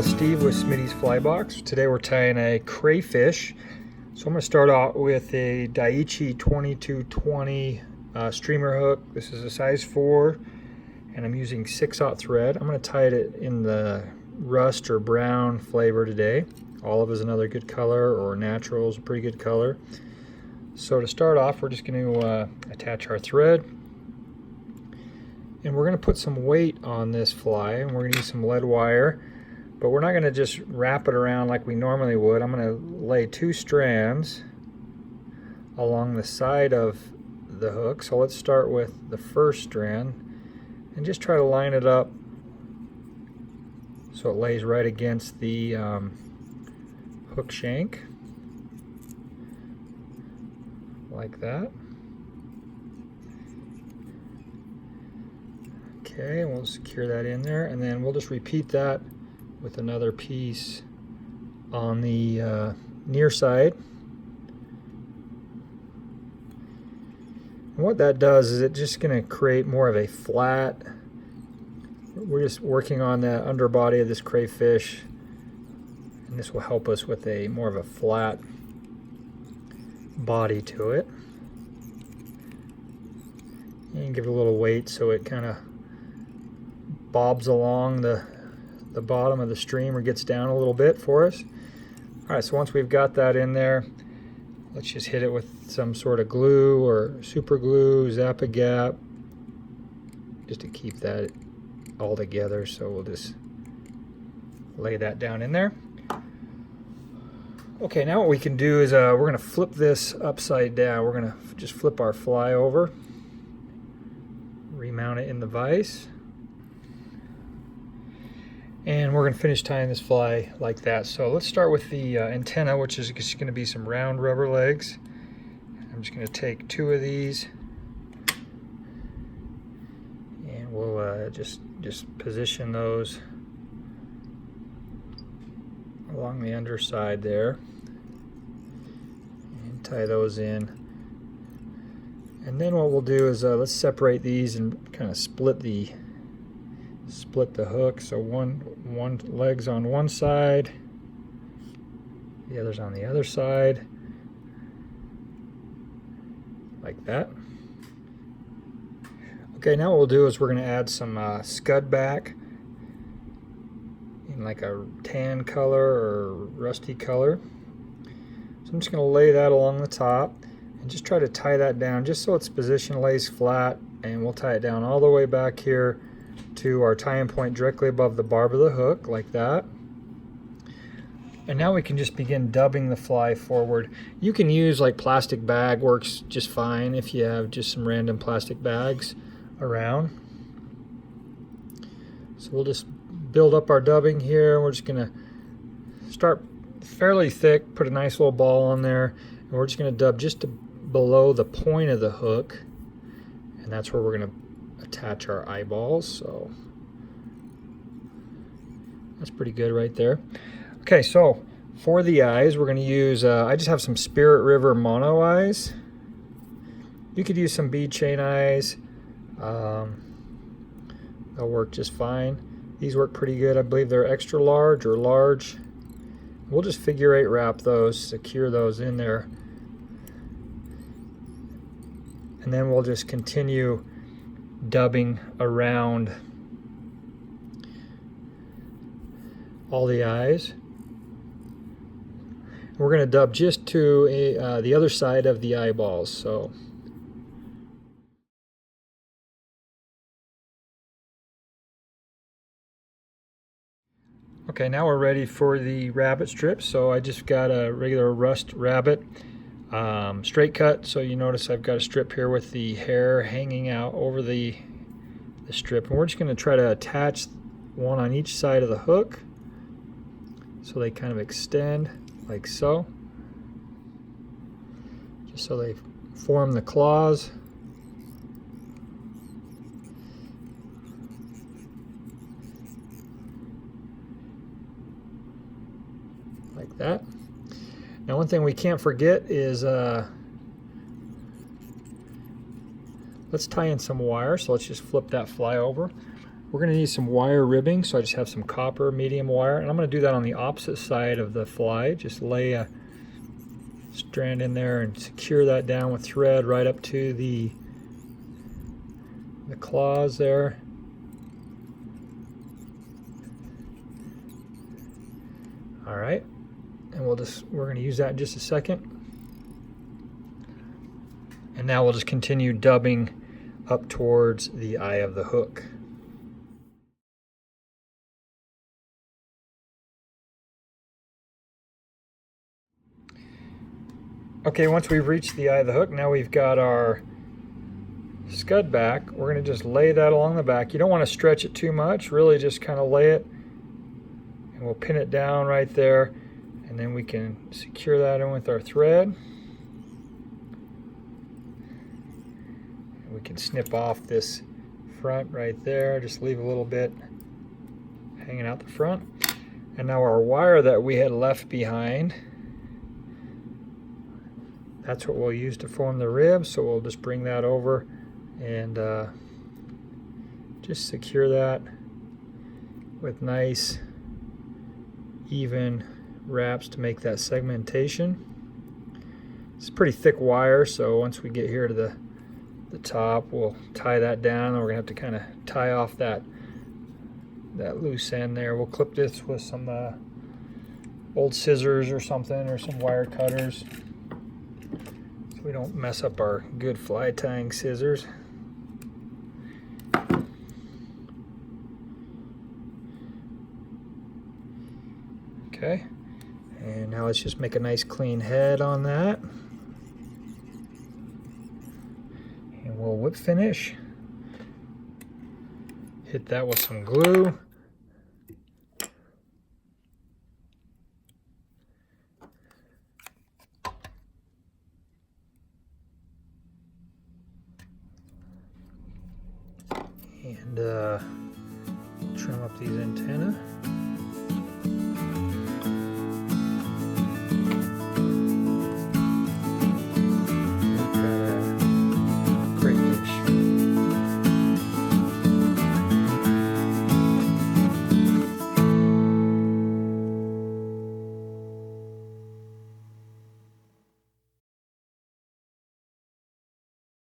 Steve with Smitty's Flybox. Today we're tying a crayfish. So I'm going to start out with a Daiichi 2220 streamer hook. This is a size 4 and I'm using 6/0 thread. I'm going to tie it in the rust or brown flavor today. Olive is another good color, or natural is a pretty good color. So to start off, we're just going to attach our thread. And we're going to put some weight on this fly, and we're going to use some lead wire, but we're not going to just wrap it around like we normally would. I'm going to lay 2 strands along the side of the hook. So let's start with the first strand and just try to line it up so it lays right against the hook shank, like that. Okay, and we'll secure that in there, and then we'll just repeat that with another piece on the near side. And what that does is it's just going to create more of a flat. We're just working on the underbody of this crayfish, and this will help us with a more of a flat body to it. And give it a little weight so it kind of bobs along the bottom of the stream, or gets down a little bit for us. Alright, so once we've got that in there, let's just hit it with some sort of glue or super glue, Zap-A-Gap, just to keep that all together. So we'll just lay that down in there. Okay, now what we can do is we're going to flip this upside down. We're going to just flip our fly over, remount it in the vise, and we're going to finish tying this fly like that. So let's start with the antenna, which is just going to be some round rubber legs. I'm just going to take 2 of these, and we'll just position those along the underside there and tie those in. And then what we'll do is let's separate these and kind of split the hook. So one leg's on one side, the other's on the other side, like that. Okay, now what we'll do is we're going to add some scud back in like a tan color or rusty color. So I'm just going to lay that along the top and just try to tie that down just so its position lays flat, and we'll tie it down all the way back here to our tying point directly above the barb of the hook, like that. And now we can just begin dubbing the fly forward. You can use like plastic bag, works just fine if you have just some random plastic bags around. So we'll just build up our dubbing here. We're just gonna start fairly thick, put a nice little ball on there, and we're just gonna dub just below the point of the hook, and that's where we're gonna attach our eyeballs. So that's pretty good right there. Okay, so for the eyes, we're going to use, I just have some Spirit River mono eyes. You could use some bead chain eyes. They'll work just fine. These work pretty good. I believe they're extra large or large. We'll just figure 8 wrap those, secure those in there. And then we'll just continue dubbing around all the eyes. We're going to dub just to the other side of the eyeballs. So okay, now we're ready for the rabbit strips. So I just got a regular rust rabbit, straight cut. So you notice I've got a strip here with the hair hanging out over the strip, and we're just going to try to attach one on each side of the hook so they kind of extend like so, just so they form the claws. Like that. Now, one thing we can't forget is let's tie in some wire. So let's just flip that fly over. We're going to need some wire ribbing, so I just have some copper medium wire, and I'm going to do that on the opposite side of the fly. Just lay a strand in there and secure that down with thread right up to the claws there. All right, and we're going to use that in just a second. And now we'll just continue dubbing up towards the eye of the hook. Okay, once we've reached the eye of the hook, now we've got our scud back. We're going to just lay that along the back. You don't want to stretch it too much, really just kind of lay it, and we'll pin it down right there, and then we can secure that in with our thread. We can snip off this front right there, just leave a little bit hanging out the front. And now our wire that we had left behind, that's what we'll use to form the rib, so we'll just bring that over and just secure that with nice even wraps to make that segmentation. It's pretty thick wire, so once we get here to the top, we'll tie that down, and we're gonna have to kind of tie off that loose end there. We'll clip this with some old scissors or something, or some wire cutters, so we don't mess up our good fly tying scissors. Okay, and now let's just make a nice clean head on that. And we'll whip finish. Hit that with some glue. And trim up these antennae.